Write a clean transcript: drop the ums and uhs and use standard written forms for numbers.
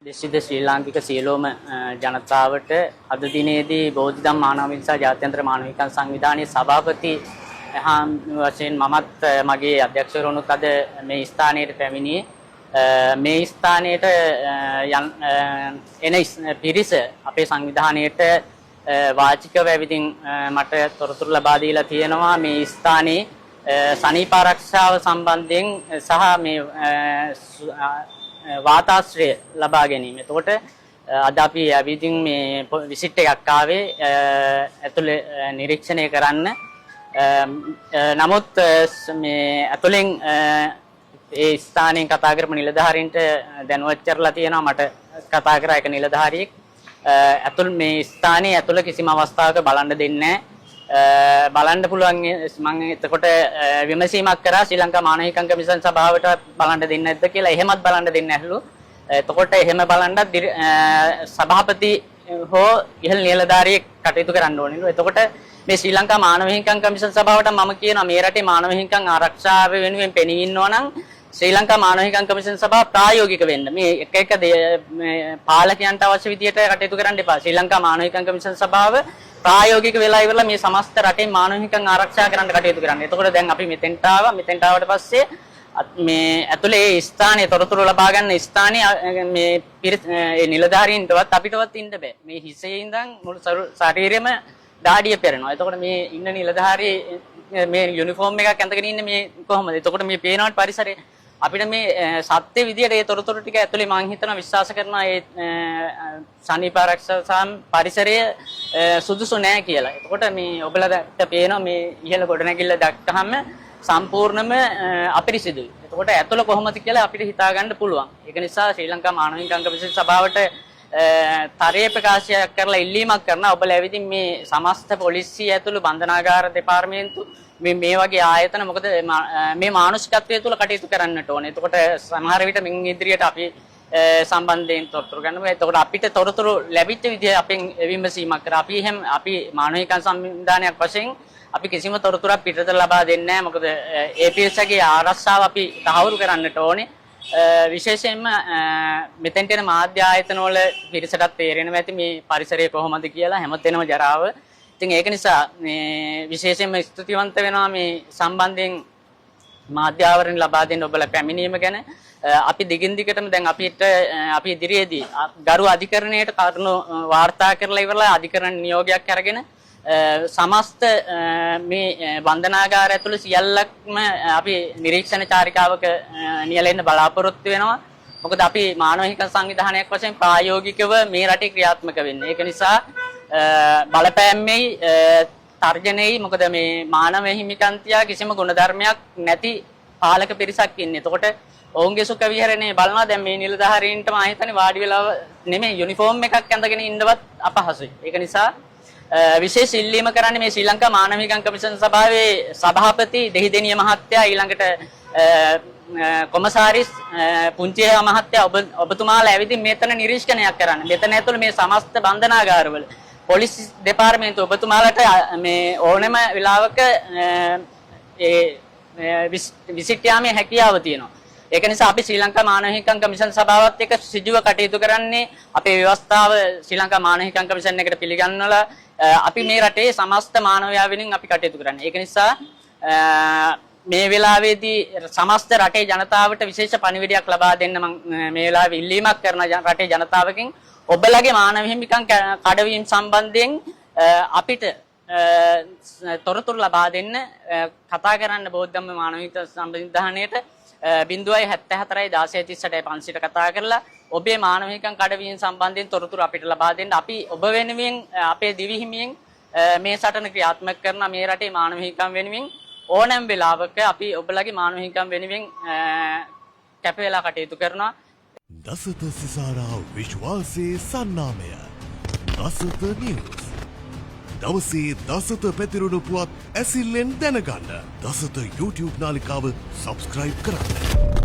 දෙශිද ශ්‍රී ලාංකික සියලුම ජනතාවට අද දිනේදී බෝධිධම්ම මානව හිමිකම් ජාත්‍යන්තර මානව හිමිකම් සංවිධානයේ සභාපති වශයෙන් මමත් මගේ අධ්‍යක්ෂකවරුනුත් අද මේ ස්ථානයට පැමිණියේ මේ ස්ථානයට එන පිරිස අපේ සංවිධානයට වාචිකව ඇවිදින් මට තොරතුරු ලබා දීලා තියෙනවා මේ ස්ථානයේ සනීප ආරක්ෂාව සම්බන්ධයෙන් සහ මේ වාතාශ්‍රය ලබා ගැනීම. එතකොට අද අපි ඇවිදින් මේ විසිට් එකක් ආවේ ඇතුළේ නිරීක්ෂණය කරන්න. නමුත් මේ ඇතුළෙන් ඒ ස්ථානයෙන් කතා කරපු නිලධාරීන්ට දැනුවත් කරලා තියෙනවා මට කතා කරා එක නිලධාරියෙක්. ඇතුළ මේ ස්ථානයේ ඇතුළ කිසිම අවස්ථාවක බලන්න දෙන්නේ නැහැ. බලන්න පුළුවන් මම එතකොට විමසීමක් කරා ශ්‍රී ලංකා මානව හිමිකම් කමිෂන් සභාවට බලන්න දෙන්නේ නැද්ද කියලා. එහෙමත් බලන්න දෙන්නේ නැහැලු. එතකොට එහෙම බලන්නත් සභාපති හෝ ඉහළ නිලධාරියෙක් කටයුතු කරන්න ඕනෙලු. එතකොට මේ ශ්‍රී ලංකා මානව හිමිකම් කමිෂන් සභාවට මම කියනවා මේ රටේ මානව හිමිකම් ආරක්ෂාව වෙනුවෙන් පෙනී ඉන්නවා නම් ශ්‍රී ලංකා මානව හිමිකම් කමිෂන් සභාව ප්‍රායෝගික වෙන්න. මේ එක පාලකයන්ට අවශ්‍ය විදියට කටයුතු කරන්න එපා. ශ්‍රී ලංකා මානව හිමිකම් කමිෂන් සභාව ප්‍රායෝගික වෙලා ඉවරලා මේ සමස්ත රටේ මානව හිමිකම් ආරක්ෂා කරන්න කටයුතු කරන්න. එතකොට දැන් අපි මෙතෙන්ට ආවා. මෙතෙන්ට ආවට පස්සේ මේ ඇතුලේ ඒ ස්ථානයේ තොරතුරු ලබා ගන්න ස්ථානයේ මේ නිලධාරීන්ටවත් අපිටවත් ඉන්න බෑ. මේ හිසේ ඉඳන් මුළු ශරීරෙම දාඩිය පෙරෙනවා. එතකොට මේ ඉන්න නිලධාරී මේ යුනිෆෝම් එකක් ඇඳගෙන ඉන්නේ මේ කොහොමද? එතකොට මේ පේනවට පරිසරය අපිට මේ සත්‍ය විදියට ඒ තොරතුරු ටික ඇතුලේ මම හිතනවා විශ්වාස කරනවා ඒ සනීප ආරක්ෂා පරිසරය සුදුසු නෑ කියලා. එතකොට මේ ඔබලට පේනවා මේ ඉහළ ගොඩනැගිල්ල දැක්කහම සම්පූර්ණයෙන්ම අපිරිසිදුයි. එතකොට ඇතුළ කොහොමද කියලා අපිට හිතා ගන්න පුළුවන්. ඒක නිසා ශ්‍රී ලංකා මානව හිමිකම් කමිෂන් සභාවට තරයේ ප්‍රකාශයක් කරලා ඉල්ලීමක් කරනවා. ඔබලා ඇවිදින් මේ සමස්ත පොලිසිය ඇතුළු බන්ධනාගාර දෙපාර්තමේන්තු මේ වගේ ආයතන මොකද මේ මානසිකත්වයේ තුල කටයුතු කරන්නට ඕනේ. එතකොට සමහර විට මින් ඉදිරියට අපි සම්බන්ධයෙන් තොරතුරු ගන්නවා. එතකොට අපිට තොරතුරු ලැබිච්ච විදිහ අපෙන් විමසීමක් කරා. අපි මානව හිමිකම් සංවිධානයක් වශයෙන් අපි කිසිම තොරතුරක් පිටත ලබා දෙන්නේ නැහැ. මොකද ඒ පිරිසගේ ආරක්ෂාව අපි තහවුරු කරන්නට ඕනේ. විශේෂයෙන්ම මෙතෙන්ට එන මාධ්‍ය ආයතන වල පිරිසටත් තේරෙනවා ඇති මේ පරිසරය කොහොමද කියලා හැමතැනම ජරාව. ඉතින් ඒක නිසා මේ විශේෂයෙන්ම ස්තුතිවන්ත වෙනවා මේ සම්බන්ධයෙන් මාධ්‍ය ආවරණ ලබා දෙන්න ඔබලා පැමිණීම ගැන. අපි දිගින් දිගටම දැන් අපි ඉදිරියේදී ගරු අධිකරණයට කරුණු වාර්තා කරලා ඉවරලා අධිකරණ නියෝගයක් අරගෙන සමස්ත මේ බන්ධනාගාර ඇතුළේ සියල්ලක්ම අපි නිරීක්ෂණ චාරිකාවක නියැලෙන්න බලාපොරොත්තු වෙනවා. මොකද අපි මානව හිමිකම් සංවිධානයක් වශයෙන් ප්‍රායෝගිකව මේ රටේ ක්‍රියාත්මක වෙන්නේ. ඒක නිසා බලපෑම්මේ තර්ජනයේ මොකද මේ මානව හිමිකම් තියා කිසිම ගුණධර්මයක් නැති පාලක පිරිසක් ඉන්නේ. එතකොට ඔවුන්ගේ සුඛ විහරණය බලනවා. දැන් මේ නිලධාරීන්ට මම හිතන්නේ වාඩි වෙලා නෙමෙයි යුනිෆෝම් එකක් ඇඳගෙන ඉන්නවත් අපහසුයි. ඒක නිසා විශේෂ ඉල්ලීම කරන්නේ මේ ශ්‍රී ලංකා මානව හිමිකම් කමිෂන් සභාවේ සභාපති දෙහිදෙනිය මහත්තයා ඊළඟට කොමසාරිස් පුංචිය මහත්තයා ඔබතුමාලා ඇවිදින් මෙතන නිරීක්ෂණයක් කරන්න. මෙතන ඇතුළේ මේ සමස්ත බන්ධනාගාරවල පොලිස් දෙපාර්තමේන්තුව ඔබතුමාලට මේ ඕනෑම වෙලාවක විසිට් යාමේ හැකියාව තියෙනවා. ඒක නිසා අපි ශ්‍රී ලංකා මානව හිමිකම් කමිෂන් සභාවත් එක්ක සිජුව කටයුතු කරන්නේ අපේ ව්‍යවස්ථාව ශ්‍රී ලංකා මානව හිමිකම් කමිෂන් එකට පිළිගන්නලා අපි මේ රටේ සමස්ත මානවයා වෙනුවෙන් අපි කටයුතු කරන්නේ. ඒක නිසා මේ වෙලාවේදී සමස්ත රටේ ජනතාවට විශේෂ පණිවිඩයක් ලබා දෙන්න මම මේ වෙලාවේ ඉල්ලීමක් කරන රටේ ජනතාවකින් ඔබලගේ මානව හිමිකම් කඩවීම සම්බන්ධයෙන් අපිට තොරතුරු ලබා දෙන්න කතා කරන්න බෞද්ධම මානව හිමිකම් සංවිධානයේට 074 16 500ට කතා කරලා ඔබේ මානව හිමිකම් කඩවීම සම්බන්ධයෙන් තොරතුරු අපිට ලබා දෙන්න. අපි ඔබ වෙනුවෙන් අපේ දිවි හිමියෙන් මේ සටන ක්‍රියාත්මක කරන මේ රටේ මානව හිමිකම් වෙනුවෙන් ඕනෑම වෙලාවක අපි ඔබලගේ මානව හිමිකම් වෙනුවෙන් කැප වෙලා කටයුතු කරනවා. දසත සිසාරා විශ්වාසයේ සන්නාමය දසත නිවුස්. දවසේ දසත පැතිරුණු පුවත් ඇසිල්ලෙන් දැනගන්න දසත YouTube නාලිකාව සබස්ක්‍රයිබ් කරන්න.